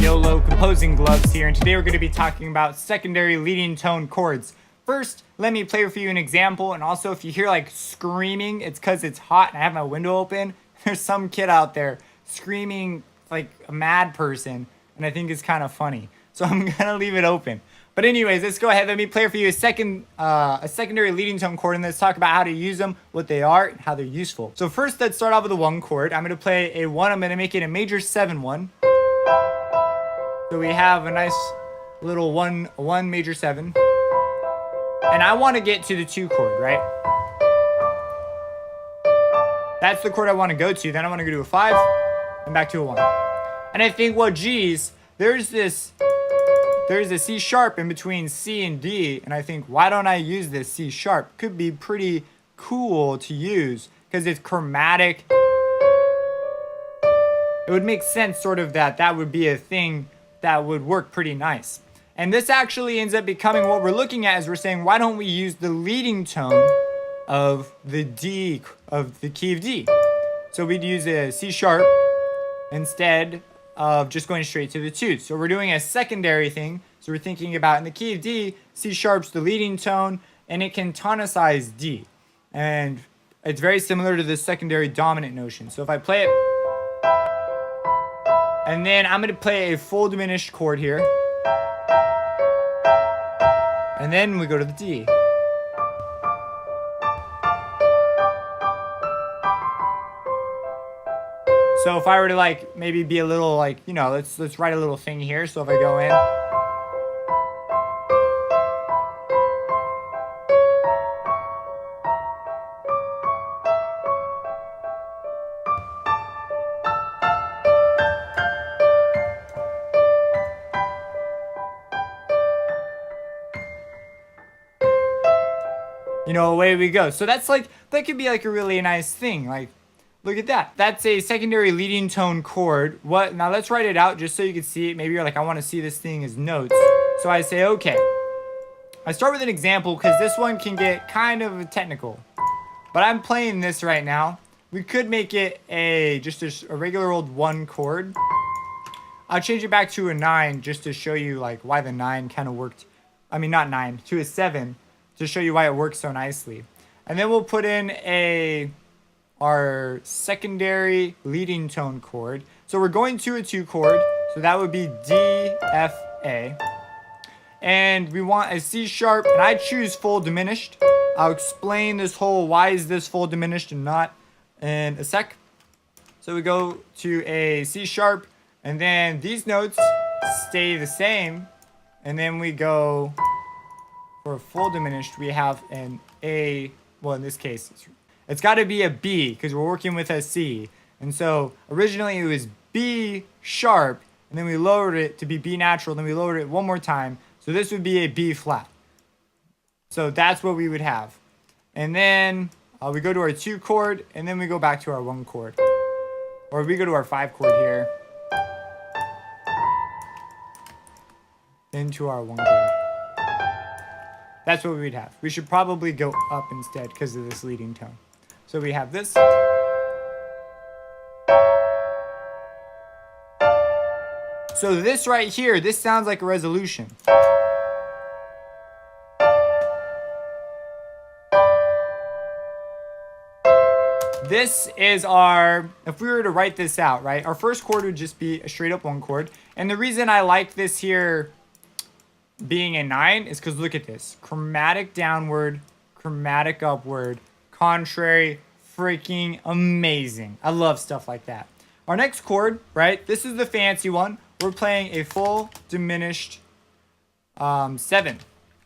YOLO Composing Gloves here, and today we're going to be talking about secondary leading tone chords. First, let me play for you an example, and also if you hear like screaming, it's because it's hot and I have my window open. There's some kid out there screaming like a mad person, and I think it's kind of funny. So I'm going to leave it open. But anyways, let's go ahead. Let me play for you a secondary leading tone chord, and let's talk about how to use them, what they are, and how they're useful. So first, let's start off with a 1 chord. I'm going to play a 1. I'm going to make it a major 7-1. So we have a nice little 1 major 7. And I want to get to the 2 chord, right? That's the chord I want to go to. Then I want to go to a 5 and back to a 1. And I think, well, geez, there's a C sharp in between C and D, and I think, why don't I use this C sharp? Could be pretty cool to use because it's chromatic. It would make sense sort of that would be a thing that would work pretty nice. And this actually ends up becoming what we're looking at, is we're saying, why don't we use the leading tone of the D, of the key of D? So we'd use a C sharp instead of just going straight to the 2. So we're doing a secondary thing. So we're thinking about, in the key of D, C sharp's the leading tone, and it can tonicize D. And it's very similar to the secondary dominant notion. So if I play it, and then I'm going to play a full diminished chord here, and then we go to the D. So if I were to like maybe be a little like, you know, let's write a little thing here. So if I go in, you know, away we go. So that's like, that could be like a really nice thing. Like, look at that. That's a secondary leading tone chord. What? Now let's write it out just so you can see it. Maybe you're like, I want to see this thing as notes. So I say, okay. I start with an example because this one can get kind of technical. But I'm playing this right now. We could make it just a regular old 1 chord. I'll change it back to a 9 just to show you like why the 9 kind of worked. I mean, not 9, to a 7 to show you why it works so nicely. And then we'll put in our secondary leading tone chord. So we're going to a 2 chord. So that would be D, F, A. And we want a C sharp, and I choose full diminished. I'll explain this whole why is this full diminished and not in a sec. So we go to a C sharp, and then these notes stay the same. And then we go for a full diminished, we have an A, well in this case, it's got to be a B because we're working with a C. And so originally it was B sharp, and then we lowered it to be B natural, then we lowered it one more time. So this would be a B flat. So that's what we would have. And then we go to our 2 chord, and then we go back to our 1 chord. Or we go to our 5 chord here. Then to our 1 chord. That's what we'd have. We should probably go up instead because of this leading tone. So we have this. So this right here, this sounds like a resolution. This is our, if we were to write this out, right? Our first chord would just be a straight up 1 chord. And the reason I like this here being a 9 is because look at this. Chromatic downward, chromatic upward, contrary, freaking amazing. I love stuff like that. Our next chord, right? This is the fancy one. We're playing a full diminished 7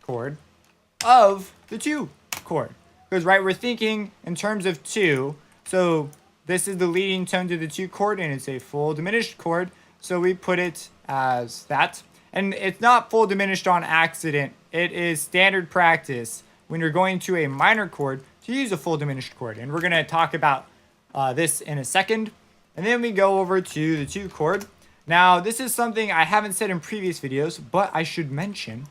chord of the 2 chord. Because, right, we're thinking in terms of 2. So this is the leading tone to the 2 chord, and it's a full diminished chord. So we put it as that. And it's not full diminished on accident. It is standard practice when you're going to a minor chord to use a full diminished chord. And we're going to talk about this in a second. And then we go over to the 2 chord. Now, this is something I haven't said in previous videos, but I should mention.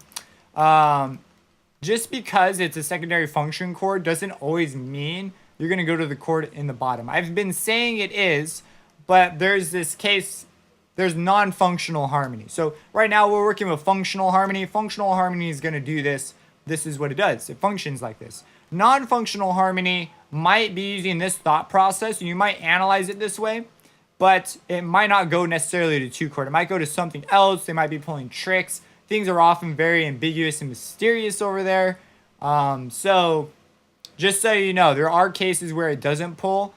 Just because it's a secondary function chord doesn't always mean you're going to go to the chord in the bottom. I've been saying it is, but there's this case, there's non-functional harmony. So right now we're working with functional harmony. Functional harmony is going to do this. This is what it does. It functions like this. Non-functional harmony might be using this thought process, and you might analyze it this way, but it might not go necessarily to 2 chord. It might go to something else. They might be pulling tricks. Things are often very ambiguous and mysterious over there. So just so you know, there are cases where it doesn't pull,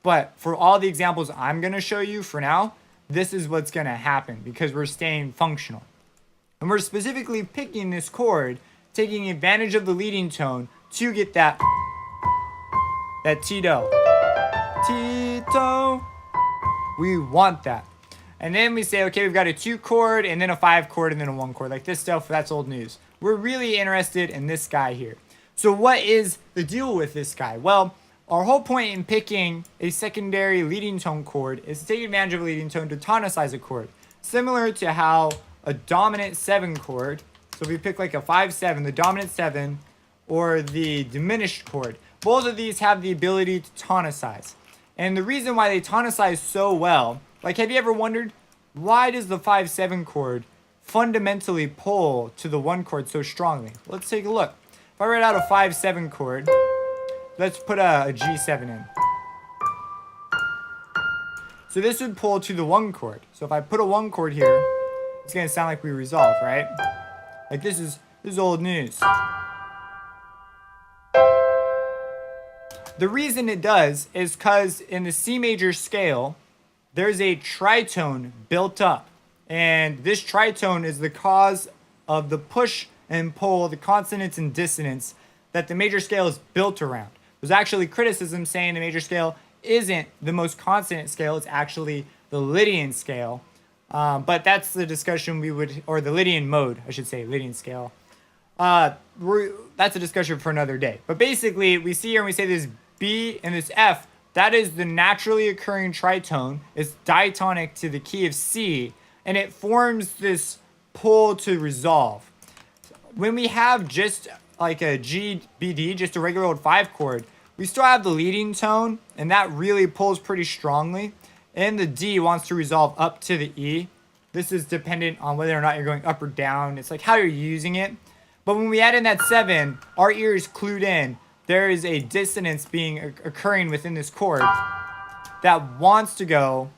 but for all the examples I'm going to show you for now, this is what's going to happen because we're staying functional. And we're specifically picking this chord, taking advantage of the leading tone to get that Tito. Tito. We want that. And then we say, okay, we've got a 2 chord and then a 5 chord and then a 1 chord. Like this stuff, that's old news. We're really interested in this guy here. So what is the deal with this guy? Well, our whole point in picking a secondary leading tone chord is to take advantage of a leading tone to tonicize a chord. Similar to how a dominant 7 chord, so if we pick like a 5-7, the dominant 7, or the diminished chord, both of these have the ability to tonicize. And the reason why they tonicize so well, like have you ever wondered, why does the 5-7 chord fundamentally pull to the 1 chord so strongly? Let's take a look. If I write out a 5-7 chord, let's put a G7 in. So this would pull to the 1 chord. So if I put a 1 chord here, it's going to sound like we resolve, right? Like this is old news. The reason it does is because in the C major scale, there's a tritone built up. And this tritone is the cause of the push and pull, the consonance and dissonance that the major scale is built around. There's actually criticism saying the major scale isn't the most consonant scale. It's actually the Lydian scale. But that's the discussion we would, or the Lydian mode, I should say, Lydian scale. That's a discussion for another day. But basically, we see here and we say this B and this F, that is the naturally occurring tritone. It's diatonic to the key of C, and it forms this pull to resolve. When we have just like a G, B, D, just a regular old 5 chord, we still have the leading tone, and that really pulls pretty strongly. And the D wants to resolve up to the E. This is dependent on whether or not you're going up or down. It's like how you're using it. But when we add in that 7, our ear is clued in. There is a dissonance occurring within this chord that wants to go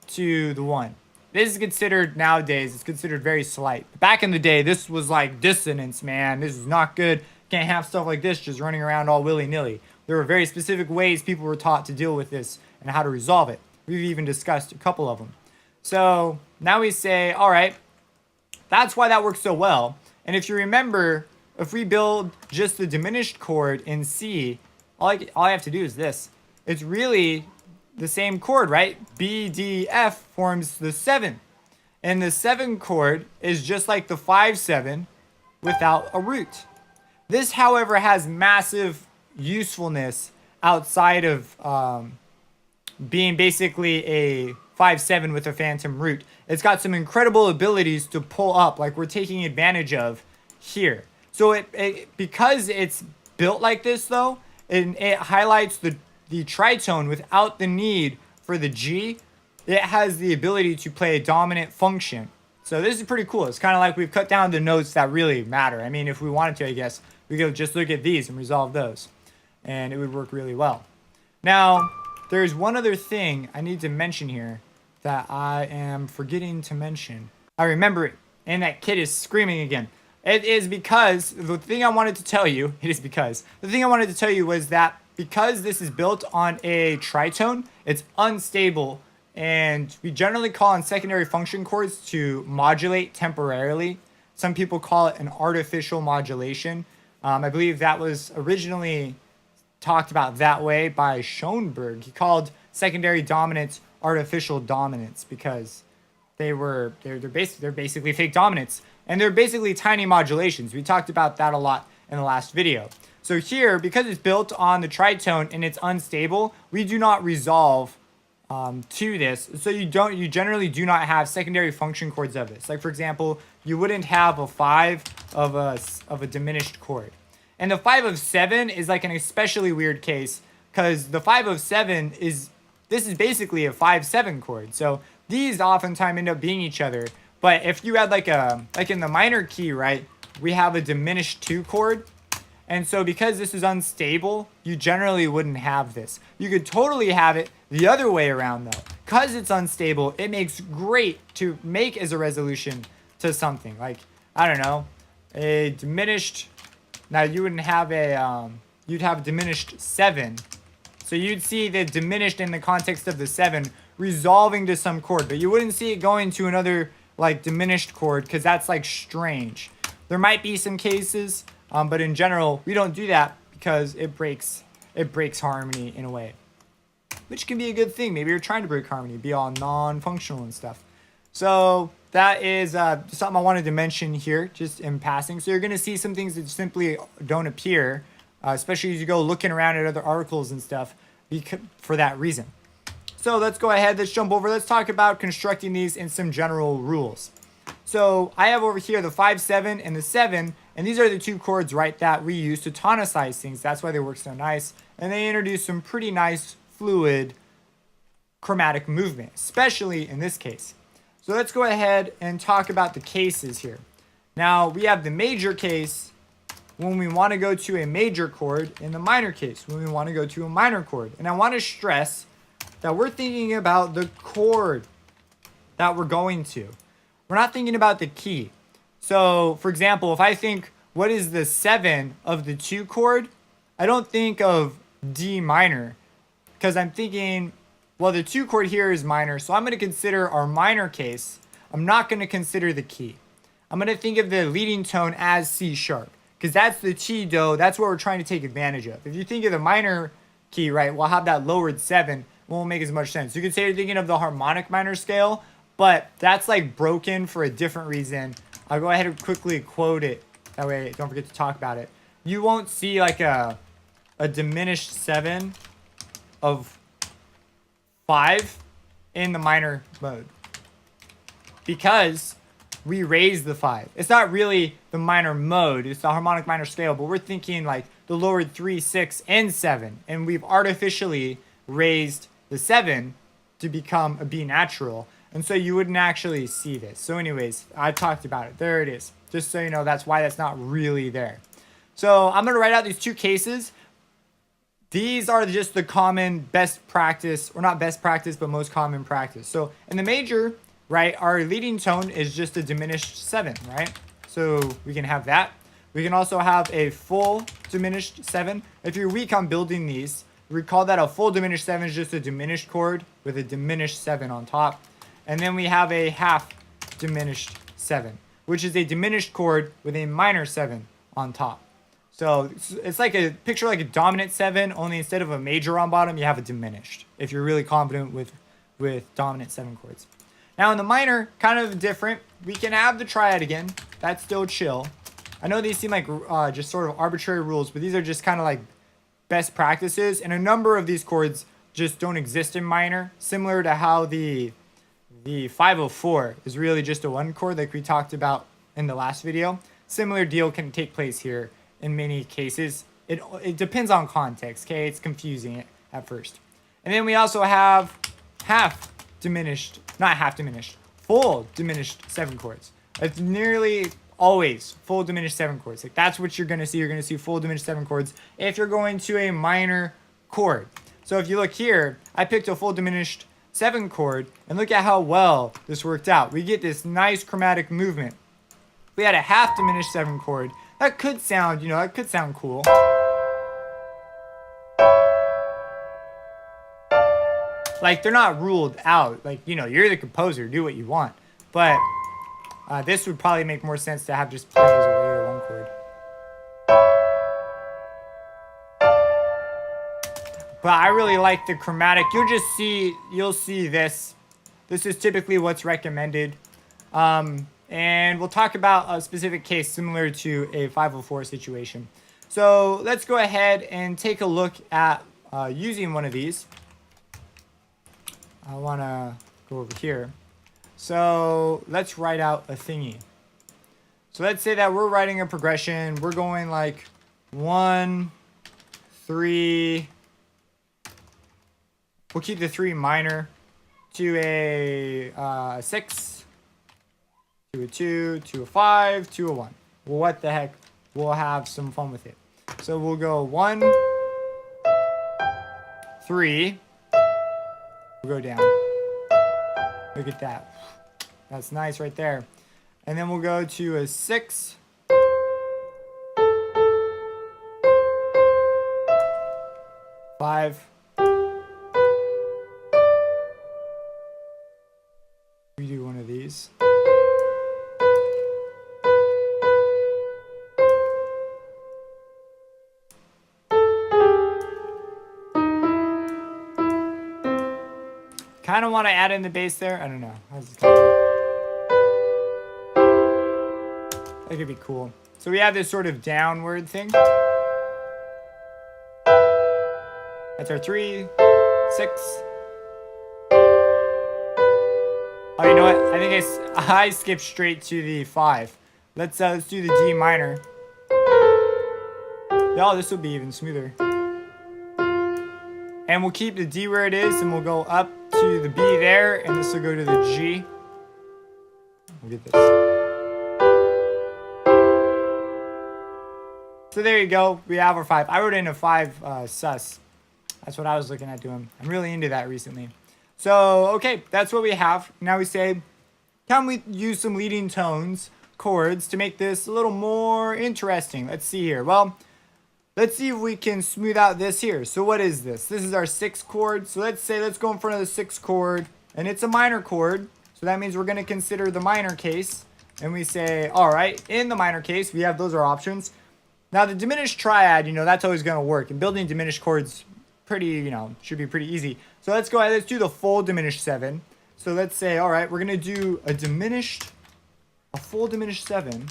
to the 1. This is considered nowadays, it's considered very slight. Back in the day, this was like dissonance, man. This is not good. Can't have stuff like this just running around all willy-nilly. There were very specific ways people were taught to deal with this and how to resolve it. We've even discussed a couple of them. So now we say, all right, that's why that works so well. And if you remember, if we build just the diminished chord in C, all I have to do is this. It's really the same chord, right? B, D, F forms the 7. And the 7 chord is just like the 5-7 without a root. This, however, has massive usefulness outside of being basically a 5-7 with a phantom root. It's got some incredible abilities to pull up, like we're taking advantage of here. So it because it's built like this, though, it highlights the tritone without the need for the G. It has the ability to play a dominant function. So this is pretty cool. It's kind of like we've cut down the notes that really matter. I mean, if we wanted to, I guess, we could just look at these and resolve those. And it would work really well. Now, there's one other thing I need to mention here that I am forgetting to mention. I remember it, and that kid is screaming again. It is because the thing I wanted to tell you was that because this is built on a tritone, it's unstable, and we generally call on secondary function chords to modulate temporarily. Some people call it an artificial modulation. I believe that was originally talked about that way by Schoenberg. He called secondary dominance artificial dominance because they're basically fake dominants, and they're basically tiny modulations. We talked about that a lot in the last video. So here, because it's built on the tritone and it's unstable, we do not resolve to this. So you generally do not have secondary function chords of this. Like for example, you wouldn't have a 5 of a diminished chord. And the 5 of 7 is like an especially weird case because the 5 of 7 is, this is basically a 5-7 chord. So these oftentimes end up being each other. But if you had like in the minor key, right, we have a diminished 2 chord. And so because this is unstable, you generally wouldn't have this. You could totally have it the other way around though. Because it's unstable, it makes great to make as a resolution to something. Like, I don't know, a diminished, now you wouldn't have a, you'd have diminished 7. So you'd see the diminished in the context of the 7 resolving to some chord, but you wouldn't see it going to another like diminished chord because that's like strange. There might be some cases, but in general, we don't do that because it breaks harmony in a way, which can be a good thing. Maybe you're trying to break harmony, be all non-functional and stuff. So that is something I wanted to mention here, just in passing. So you're going to see some things that simply don't appear, especially as you go looking around at other articles and stuff, for that reason. So let's go ahead, let's jump over, let's talk about constructing these in some general rules. So I have over here the 5-7 and the 7, and these are the 2 chords, right, that we use to tonicize things. That's why they work so nice. And they introduce some pretty nice fluid chromatic movement, especially in this case. So let's go ahead and talk about the cases here. Now we have the major case when we want to go to a major chord, and the minor case when we want to go to a minor chord. And I want to stress that we're thinking about the chord that we're going to. We're not thinking about the key. So, for example, if I think, what is the 7 of the 2 chord? I don't think of D minor, because I'm thinking, well, the 2 chord here is minor, so I'm going to consider our minor case. I'm not going to consider the key. I'm going to think of the leading tone as C sharp, because that's the T do. That's what we're trying to take advantage of. If you think of the minor key, right, we'll have that lowered 7. Won't make as much sense. You could say you're thinking of the harmonic minor scale, but that's like broken for a different reason. I'll go ahead and quickly quote it. That way, don't forget to talk about it. You won't see like a diminished 7 of 5 in the minor mode, because we raise the 5. It's not really the minor mode. It's the harmonic minor scale, but we're thinking like the lowered 3, 6, and 7. And we've artificially raised the 7 to become a B natural. And so you wouldn't actually see this. So anyways, I talked about it. There it is. Just so you know, that's why that's not really there. So I'm going to write out these 2 cases. These are just the common best practice, or not best practice, but most common practice. So in the major, right, our leading tone is just a diminished 7, right? So we can have that. We can also have a full diminished 7. If you're weak on building these, recall that a full diminished 7 is just a diminished chord with a diminished 7 on top. And then we have a half diminished 7, which is a diminished chord with a minor 7 on top. So it's like a picture like a dominant 7, only instead of a major on bottom, you have a diminished, if you're really confident with dominant 7 chords. Now in the minor, kind of different. We can have the triad again. That's still chill. I know these seem like just sort of arbitrary rules, but these are just kind of like best practices. And a number of these chords just don't exist in minor, similar to how the 504 is really just a 1 chord like we talked about in the last video. Similar deal can take place here in many cases. It depends on context, okay? It's confusing at first. And then we also have full diminished 7 chords. It's nearly always full diminished 7 chords. Like that's what you're going to see. You're going to see full diminished 7 chords if you're going to a minor chord. So if you look here, I picked a full diminished 7 chord, and look at how well this worked out. We get this nice chromatic movement. We had a half diminished 7 chord. That could sound, that could sound cool. Like, they're not ruled out. Like, you're the composer, do what you want. But this would probably make more sense to have just play as a regular 1 chord. But I really like the chromatic. You'll see this. This is typically what's recommended. And we'll talk about a specific case similar to a 504 situation. So let's go ahead and take a look at using one of these. I want to go over here. So let's write out a thingy. So let's say that we're writing a progression. We're going like 1, 3, We'll keep the 3 minor to a 6, to a 2, to a 5, to a 1. Well, what the heck? We'll have some fun with it. So we'll go 1, 3. We'll go down. Look at that. That's nice right there. And then we'll go to a 6. 5. We do one of these. Kind of want to add in the bass there. I don't know. That could be cool. So we have this sort of downward thing. That's our 3, 6. Oh, you know what? I think I skipped straight to the 5. Let's do the D minor. Oh, this will be even smoother. And we'll keep the D where it is, and we'll go up to the B there, and this will go to the G. We'll get this. So there you go. We have our 5. I wrote in a 5 sus. That's what I was looking at doing. I'm really into that recently. So, okay, that's what we have. Now we say, can we use some leading tones, chords, to make this a little more interesting? Let's see here. Well, let's see if we can smooth out this here. So what is this? This is our 6 chord. So let's go in front of the 6 chord, and it's a minor chord. So that means we're going to consider the minor case. And we say, all right, in the minor case, we have those are options. Now the diminished triad, that's always going to work. And building diminished chords pretty, should be pretty easy. So let's go ahead, let's do the full diminished 7. So let's say, all right, we're going to do a full diminished 7.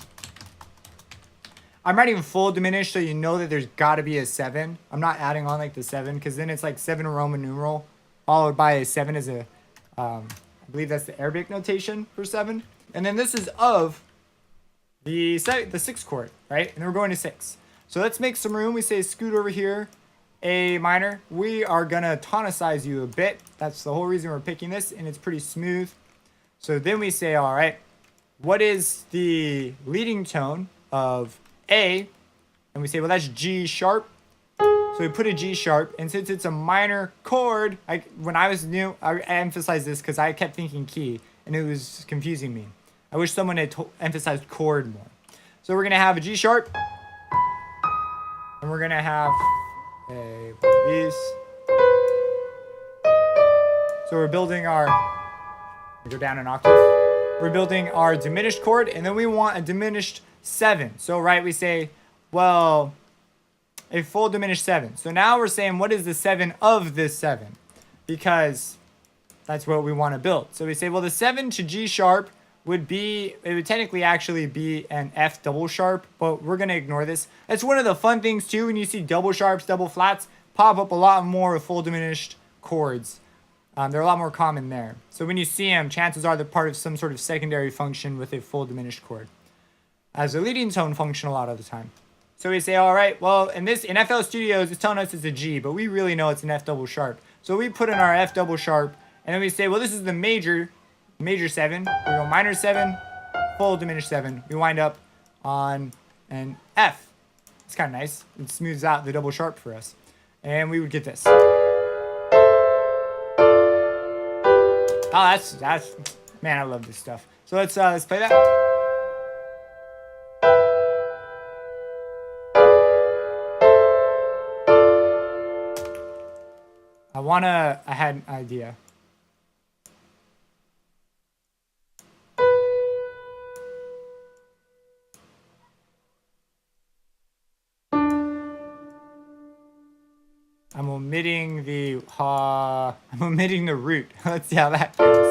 I'm writing full diminished so you know that there's got to be a 7. I'm not adding on like the 7 because then it's like 7 Roman numeral followed by a 7 as a, I believe that's the Arabic notation for 7. And then this is of the 6 chord, right? And then we're going to 6. So let's make some room. We say scoot over here, A minor. We are going to tonicize you a bit. That's the whole reason we're picking this, and it's pretty smooth. So then we say, all right, what is the leading tone of A? And we say, well, that's G sharp. So we put a G sharp, and since it's a minor chord, when I was new, I emphasized this because I kept thinking key, and it was confusing me. I wish someone had emphasized chord more. So we're going to have a G sharp, and we're going to have these. So we're building our, go down an octave. We're building our diminished chord, and then we want a diminished 7. So, right, we say, well, a full diminished 7. So now we're saying, what is the 7 of this 7? Because that's what we want to build. So we say, well, the 7 to G sharp would technically actually be an F double sharp, but we're going to ignore this. That's one of the fun things too, when you see double sharps, double flats, pop up a lot more with full diminished chords. They're a lot more common there. So when you see them, chances are they're part of some sort of secondary function with a full diminished chord as a leading tone function a lot of the time. So we say, all right, well, in FL Studios, it's telling us it's a G, but we really know it's an F double sharp. So we put in our F double sharp, and then we say, well, this is the major 7. We go minor 7, full diminished 7. We wind up on an F. It's kind of nice. It smooths out the double sharp for us. And we would get this. Oh, that's man, I love this stuff. So let's play that. I had an idea. I'm omitting the root. Let's see how that goes.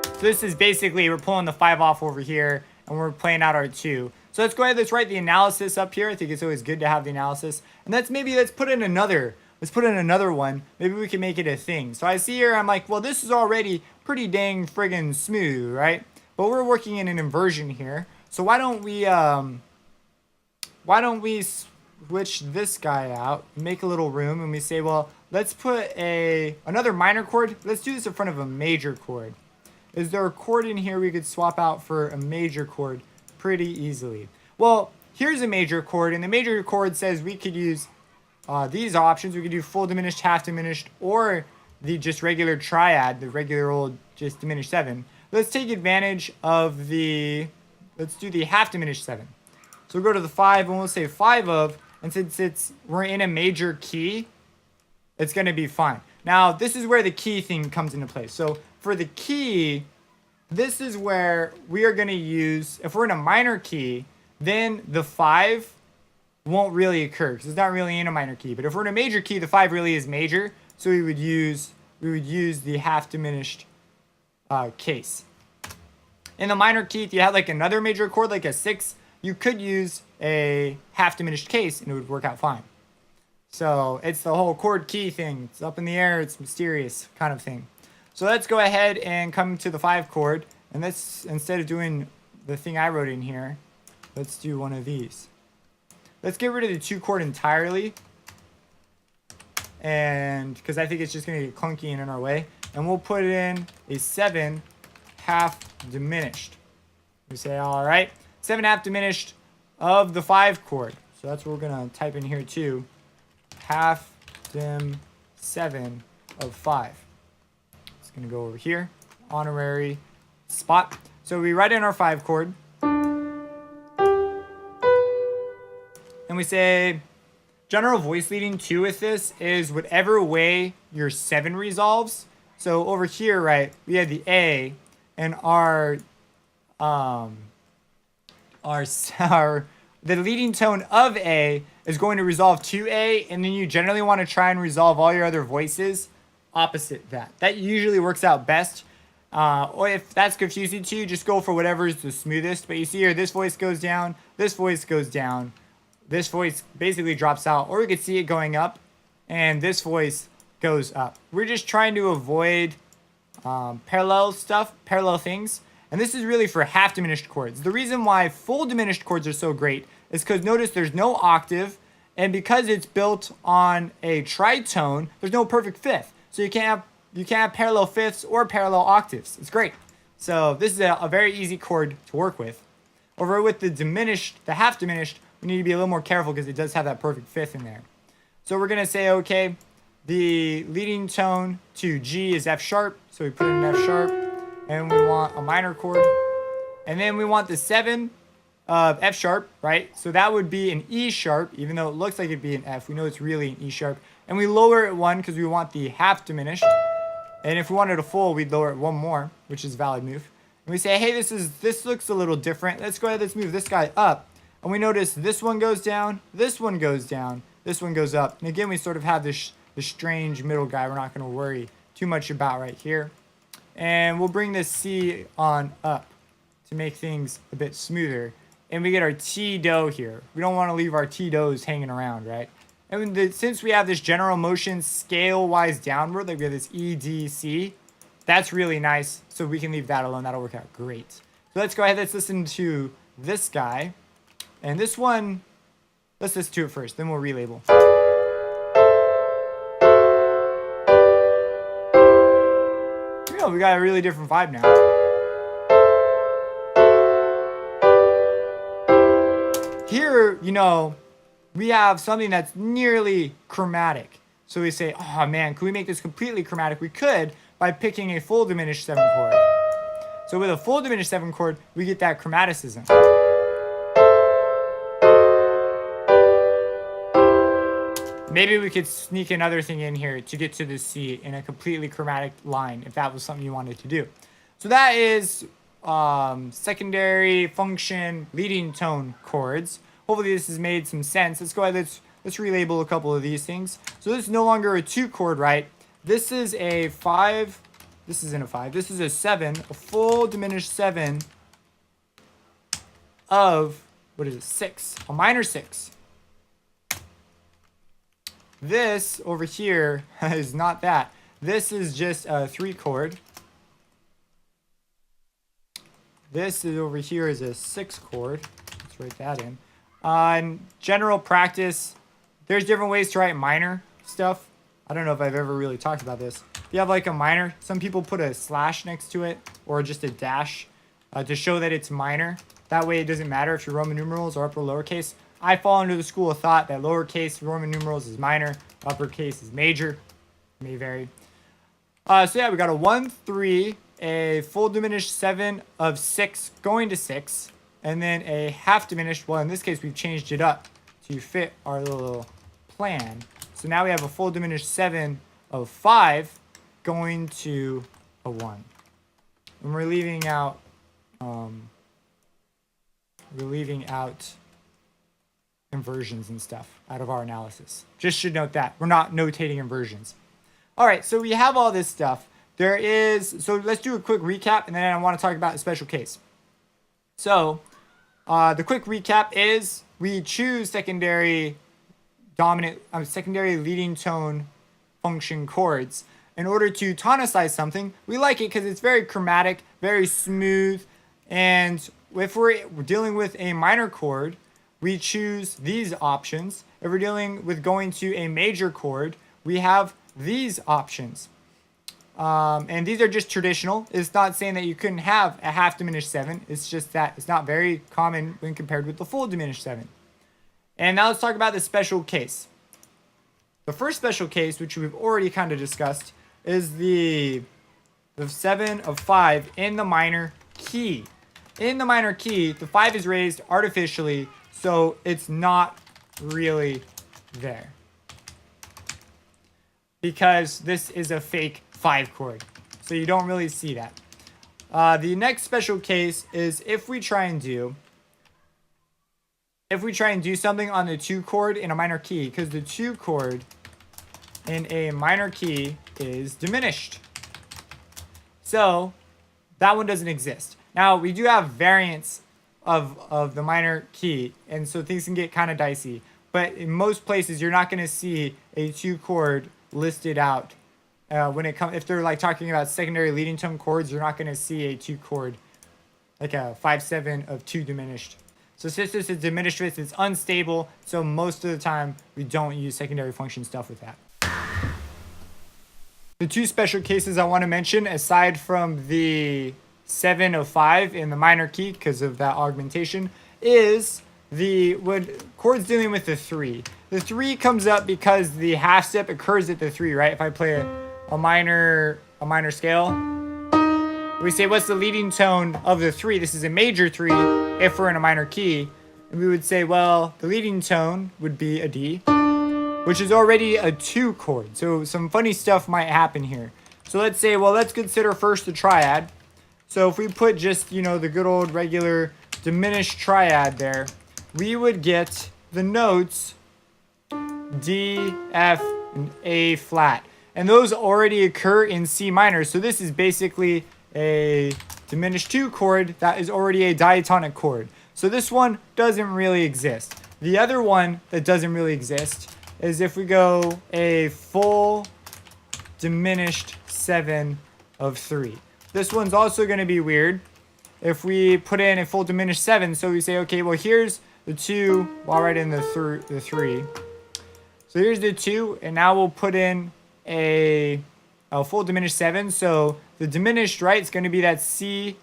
So this is basically, we're pulling the 5 off over here, and we're playing out our 2. So let's go ahead, let's write the analysis up here. I think it's always good to have the analysis. And let's put in another one. Maybe we can make it a thing. So I see here, I'm like, well, this is already pretty dang friggin' smooth, right? But we're working in an inversion here. So why don't we switch this guy out, make a little room, and we say, well, let's put another minor chord. Let's do this in front of a major chord. Is there a chord in here we could swap out for a major chord pretty easily? Well, here's a major chord, and the major chord says we could use these options. We could do full diminished, half diminished, or the just regular triad, the regular old just diminished 7. Let's take advantage of let's do the half diminished 7. So we'll go to the 5 and we'll say 5 of, and since we're in a major key, it's going to be fine. Now, this is where the key thing comes into play. So for the key, this is where we are going to use, if we're in a minor key, then the 5 won't really occur because it's not really in a minor key. But if we're in a major key, the 5 really is major. So we would use the half diminished case. In the minor key, if you had like another major chord, like a 6, you could use a half diminished case and it would work out fine. So it's the whole chord key thing. It's up in the air. It's mysterious kind of thing. So let's go ahead and come to the 5 chord. And let's, instead of doing the thing I wrote in here, let's do one of these. Let's get rid of the 2 chord entirely. And because I think it's just going to get clunky and in our way. And we'll put in a 7 half diminished. We say, all right, 7 half diminished of the 5 chord. So that's what we're going to type in here too. Half dim 7 of 5. It's going to go over here, honorary spot. So we write in our 5 chord. And we say, general voice leading 2 with this is whatever way your 7 resolves. So over here, right, we have the A, and the leading tone of A is going to resolve to A, and then you generally want to try and resolve all your other voices opposite that. That usually works out best. Or if that's confusing to you, just go for whatever is the smoothest. But you see here, this voice goes down, this voice goes down, this voice basically drops out, or we could see it going up, and this voice goes up. We're just trying to avoid parallel things. And this is really for half diminished chords. The reason why full diminished chords are so great is because notice there's no octave, and because it's built on a tritone, there's no perfect fifth. So you can't have parallel fifths or parallel octaves. It's great. So this is a very easy chord to work with. Over with the half diminished, we need to be a little more careful because it does have that perfect fifth in there. So we're gonna say, okay, the leading tone to G is F sharp. So we put in an F sharp, and we want a minor chord. And then we want the 7 of F sharp, right? So that would be an E sharp, even though it looks like it'd be an F. We know it's really an E sharp. And we lower it 1 because we want the half diminished. And if we wanted a full, we'd lower it 1 more, which is a valid move. And we say, hey, this looks a little different. Let's go ahead, let's move this guy up. And we notice this one goes down, this one goes down, this one goes up. And again, we sort of have this strange middle guy we're not going to worry too much about right here. And we'll bring this C on up to make things a bit smoother. And we get our T do here. We don't want to leave our T do's hanging around, right? And since we have this general motion scale-wise downward, like we have this E, D, C, that's really nice. So we can leave that alone. That'll work out great. So let's go ahead. Let's listen to this guy. And this one, let's listen to it first. Then we'll relabel. We got a really different vibe now. Here, we have something that's nearly chromatic. So we say, oh man, can we make this completely chromatic? We could by picking a full diminished 7 chord. So with a full diminished 7 chord, we get that chromaticism. Maybe we could sneak another thing in here to get to the C in a completely chromatic line if that was something you wanted to do. So that is secondary function leading tone chords. Hopefully this has made some sense. Let's go ahead, let's relabel a couple of these things. So this is no longer a 2 chord, right? This is a 5. This isn't a 5. This is a 7, a full diminished 7 of, what is it, 6, a minor 6. This over here is not that. This is just a 3 chord. This is over here is a 6th chord. Let's write that in. In general practice, there's different ways to write minor stuff. I don't know if I've ever really talked about this. If you have like a minor, some people put a slash next to it or just a dash to show that it's minor. That way it doesn't matter if you're Roman numerals or upper lowercase. I fall under the school of thought that lowercase Roman numerals is minor, uppercase is major. May vary. So yeah, we got a 1, 3, a full diminished 7 of 6 going to 6, and then a half diminished. Well, in this case, we've changed it up to fit our little plan. So now we have a full diminished 7 of 5 going to a 1. And we're leaving out inversions and stuff out of our analysis. Just should note that. We're not notating inversions. All right, so we have all this stuff. So let's do a quick recap, and then I want to talk about a special case. So the quick recap is we choose secondary leading tone function chords in order to tonicize something. We like it because it's very chromatic, very smooth, and if we're dealing with a minor chord, we choose these options. If we're dealing with going to a major chord, we have these options. And these are just traditional. It's not saying that you couldn't have a half diminished 7. It's just that it's not very common when compared with the full diminished 7. And now let's talk about the special case. The first special case, which we've already kind of discussed, is the 7 of 5 in the minor key. In the minor key, the 5 is raised artificially, so it's not really there. Because this is a fake 5 chord. So you don't really see that. The next special case is if we try and do something on the 2 chord in a minor key, because the 2 chord in a minor key is diminished. So that one doesn't exist. Now we do have variants of the minor key, and so things can get kind of dicey. But in most places, you're not going to see a 2 chord listed out. If they're like talking about secondary leading tone chords, you're not going to see a 2 chord, like a 5/7 of 2 diminished. So since this is diminished with, it's unstable. So most of the time, we don't use secondary function stuff with that. The 2 special cases I want to mention, aside from the 7 of 5 in the minor key because of that augmentation, is when chords dealing with the 3. The 3 comes up because the half step occurs at the 3, right? If I play a minor scale, we say what's the leading tone of the 3? This is a major 3 if we're in a minor key. And we would say, well, the leading tone would be a D, which is already a 2 chord. So some funny stuff might happen here. So let's say, well, let's consider first the triad. So if we put just, the good old regular diminished triad there, we would get the notes D, F, and A flat. And those already occur in C minor. So this is basically a diminished 2 chord that is already a diatonic chord. So this one doesn't really exist. The other one that doesn't really exist is if we go a full diminished 7 of 3. This one's also going to be weird. If we put in a full diminished 7, so we say, okay, well, here's the 2, well, I'll write in the 3. So here's the 2, and now we'll put in a full diminished 7. So the diminished, right, it's going to be that C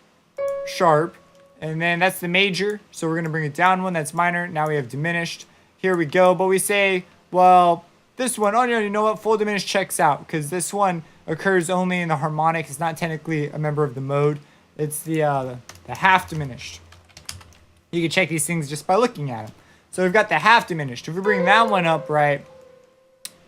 sharp, and then that's the major. So we're going to bring it down one, that's minor. Now we have diminished. Here we go. But we say, well, this one, oh, you know what, full diminished checks out, because this one occurs only in the harmonic. It's not technically a member of the mode. It's the half diminished. You can check these things just by looking at them. So we've got the half diminished. If we bring that one up, right,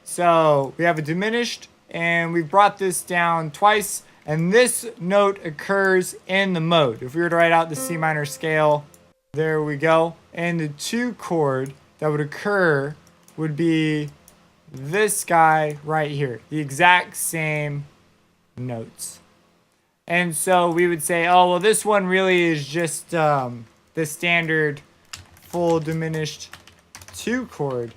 so we have a diminished, and we've brought this down twice, and this note occurs in the mode. If we were to write out the C minor scale, there we go. And the 2 chord that would occur would be this guy right here, the exact same notes. And so we would say, oh, well, this one really is just the standard full diminished 2 chord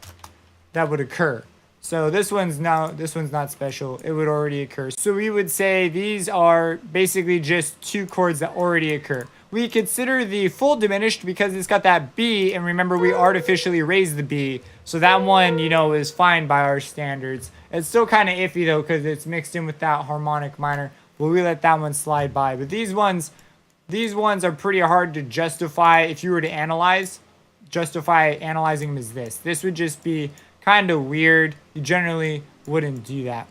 that would occur. So this one's not special. It would already occur. So we would say these are basically just 2 chords that already occur. we consider the full diminished because it's got that B, and remember we artificially raised the B, so that one, you know, is fine by our standards. It's still kind of iffy though because it's mixed in with that harmonic minor, but we let that one slide by. But these ones are pretty hard to justify if you were to justify analyzing them as this. This would just be kind of weird. You generally wouldn't do that.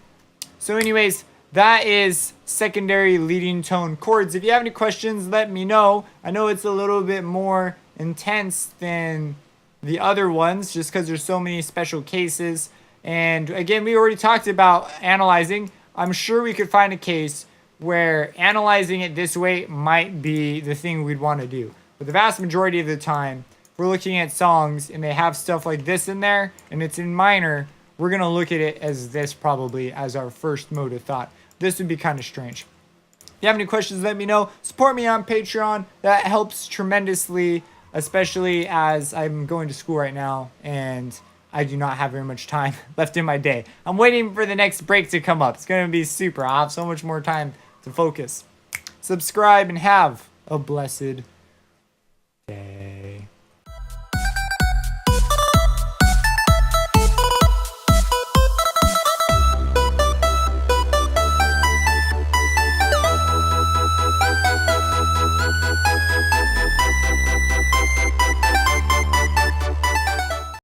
So anyways, that is secondary leading tone chords. If you have any questions, let me know. I know it's a little bit more intense than the other ones just because there's so many special cases. And again, we already talked about analyzing. I'm sure we could find a case where analyzing it this way might be the thing we'd want to do. But the vast majority of the time, if we're looking at songs and they have stuff like this in there and it's in minor, we're going to look at it as this probably as our first mode of thought. This would be kind of strange. If you have any questions, let me know. Support me on Patreon. That helps tremendously, especially as I'm going to school right now and I do not have very much time left in my day. I'm waiting for the next break to come up. It's going to be super. I'll have so much more time to focus. Subscribe and have a blessed day.